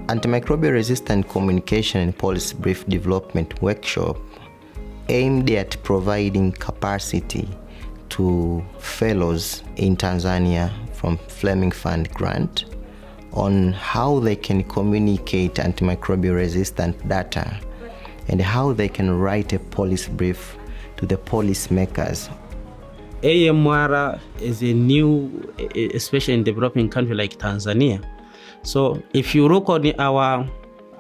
Antimicrobial resistant communication and policy brief development workshop aimed at providing capacity to fellows in Tanzania from Fleming Fund grant on how they can communicate antimicrobial resistant data and how they can write a policy brief to the policymakers. AMR is a new, especially in developing country like Tanzania. So if you look on our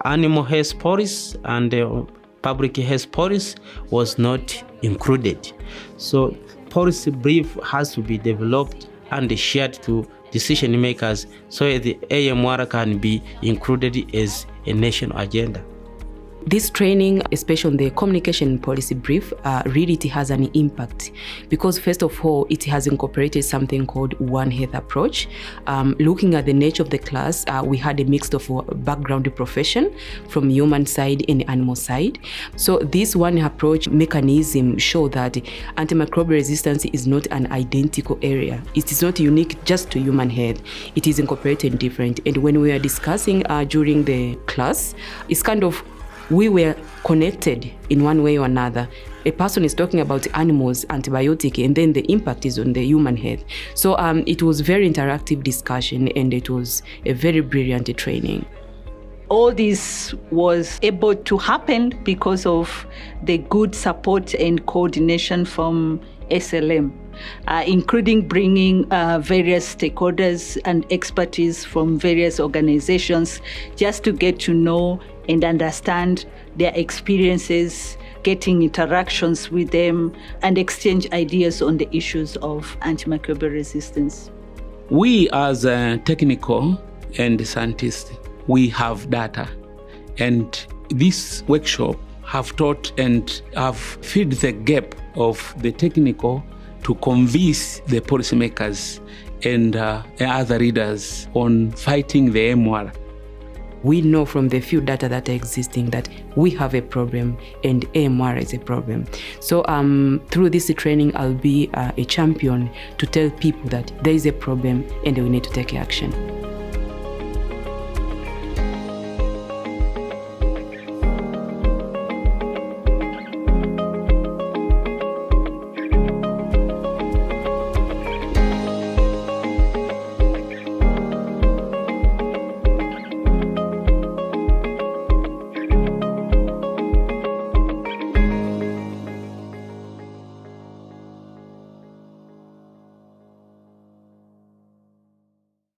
animal health policy and public health policy was not included. So policy brief has to be developed and shared to decision makers so the AMR can be included as a national agenda. This training, especially on the communication policy brief, really it has an impact because first of all, it has incorporated something called One Health approach. Looking at the nature of the class, we had a mix of background profession from human side and animal side. So this One approach mechanism show that antimicrobial resistance is not an identical area. It is not unique just to human health. It is incorporated different. And when we are discussing during the class, it's kind of we were connected in one way or another. A person is talking about animals, antibiotic, and then the impact is on the human health. So it was very interactive discussion and it was a very brilliant training. All this was able to happen because of the good support and coordination from ASLM, including bringing various stakeholders and expertise from various organizations just to get to know and understand their experiences, getting interactions with them, and exchange ideas on the issues of antimicrobial resistance. We as technical and scientists, we have data, and this workshop have taught and have filled the gap of the technical to convince the policymakers and other leaders on fighting the AMR. We know from the few data that are existing that we have a problem and AMR is a problem. So through this training, I'll be a champion to tell people that there is a problem and we need to take action.